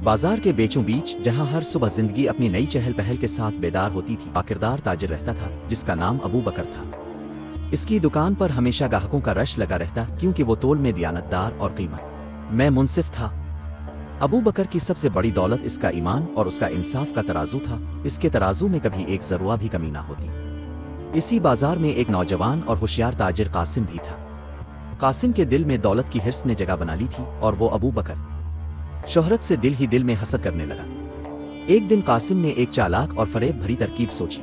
बाजार के बीचों बीच जहां हर सुबह जिंदगी अपनी नई चहल पहल के साथ बेदार होती थी, बाकिरदार ताजिर रहता था जिसका नाम अबू बकर था। इसकी दुकान पर हमेशा ग्राहकों का रश लगा रहता क्योंकि वो तोल में दियानतदार और कीमत में मुनसिफ था। अबू बकर की सबसे बड़ी दौलत इसका ईमान और उसका इंसाफ का तराजू था। इसके तराजू में कभी एक जर्रा भी कमी ना होती। इसी बाजार में एक नौजवान और होशियार ताजिर कासिम भी था। कासिम के दिल में दौलत की हिर्स ने जगह बना ली थी और वो अबू बकर शोहरत से दिल ही दिल में हसद करने लगा। एक दिन कासिम ने एक चालाक और फरेब भरी तरकीब सोची।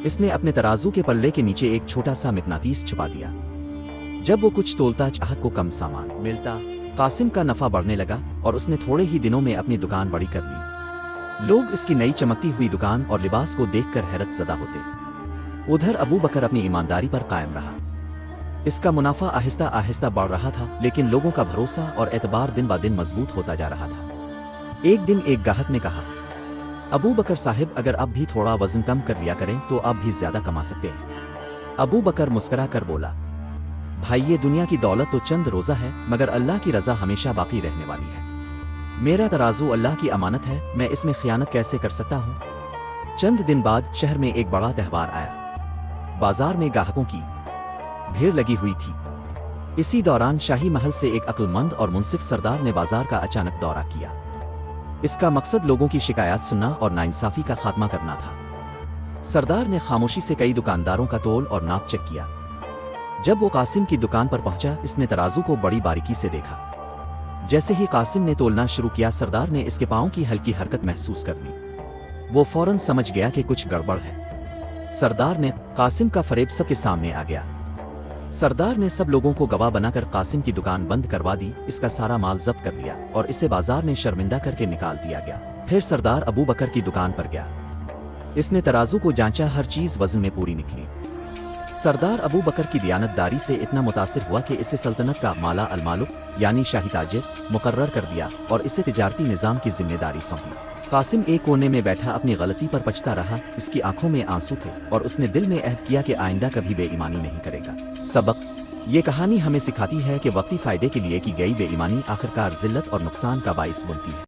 इसने अपने तराजू के पल्ले के नीचे एक छोटा सा मिकनातीस छुपा दिया। जब वो कुछ तोलता चाहत को कम सामान मिलता। कासिम का नफा बढ़ने लगा और उसने थोड़े ही दिनों में अपनी दुकान बड़ी कर ली। लोग इसकी नई चमकती हुई दुकान और लिबास को देखकर हैरत ज़दा होते। उधर अबू बकर अपनी ईमानदारी पर कायम रहा। इसका मुनाफा आहिस्ता आहिस्ता बढ़ रहा था, लेकिन लोगों का भरोसा और एतबार दिन ब दिन मजबूत होता जा रहा था। एक दिन एक गाहक ने कहा, अबू बकर साहिब, अगर आप भी थोड़ा वजन कम कर लिया करें तो आप भी ज्यादा कमा सकते हैं। अबू बकर मुस्कुरा कर बोला, भाई, ये दुनिया की दौलत तो चंद रोजा है, मगर अल्लाह की रजा हमेशा बाकी रहने वाली है। मेरा तराजू अल्लाह की अमानत है, मैं इसमें खियानत कैसे कर सकता हूँ। चंद दिन बाद शहर में एक बड़ा त्यौहार आया। बाजार में ग्राहकों की भीड़ लगी हुई थी। इसी दौरान शाही महल से एक अक्लमंद और मुनसिफ सरदार ने बाजार का अचानक दौरा किया। इसका मकसद लोगों की शिकायत सुनना और नाइंसाफी का खात्मा करना था। सरदार ने खामोशी से कई दुकानदारों का तोल और नाप चेक किया। जब वो कासिम की दुकान पर पहुंचा, इसने तराजू को बड़ी बारीकी से देखा। जैसे ही कासिम ने तोलना शुरू किया, सरदार ने इसके पांव की हल्की हरकत महसूस कर ली। वो फौरन समझ गया कि कुछ गड़बड़ है। सरदार ने कासिम का फरेब सबके सामने आ गया। सरदार ने सब लोगों को गवाह बनाकर कासिम की दुकान बंद करवा दी, इसका सारा माल जब्त कर लिया और इसे बाजार में शर्मिंदा करके निकाल दिया गया। फिर सरदार अबू बकर की दुकान पर गया। इसने तराजू को जांचा, हर चीज वजन में पूरी निकली। सरदार अबू बकर की दियानतदारी से इतना मुतासिर हुआ कि इसे सल्तनत का माला अलमालुक यानी शाही ताजिर मुकर्रर कर दिया और इसे तिजारती निज़ाम की जिम्मेदारी सौंपी। कासिम एक कोने में बैठा अपनी गलती पर पछता रहा। इसकी आंखों में आंसू थे और उसने दिल में अहद किया कि आइंदा कभी बेईमानी नहीं करेगा। सबक: ये कहानी हमें सिखाती है कि वक्ती फायदे के लिए की गई बेईमानी आखिरकार जिल्लत और नुकसान का बाइस बनती है।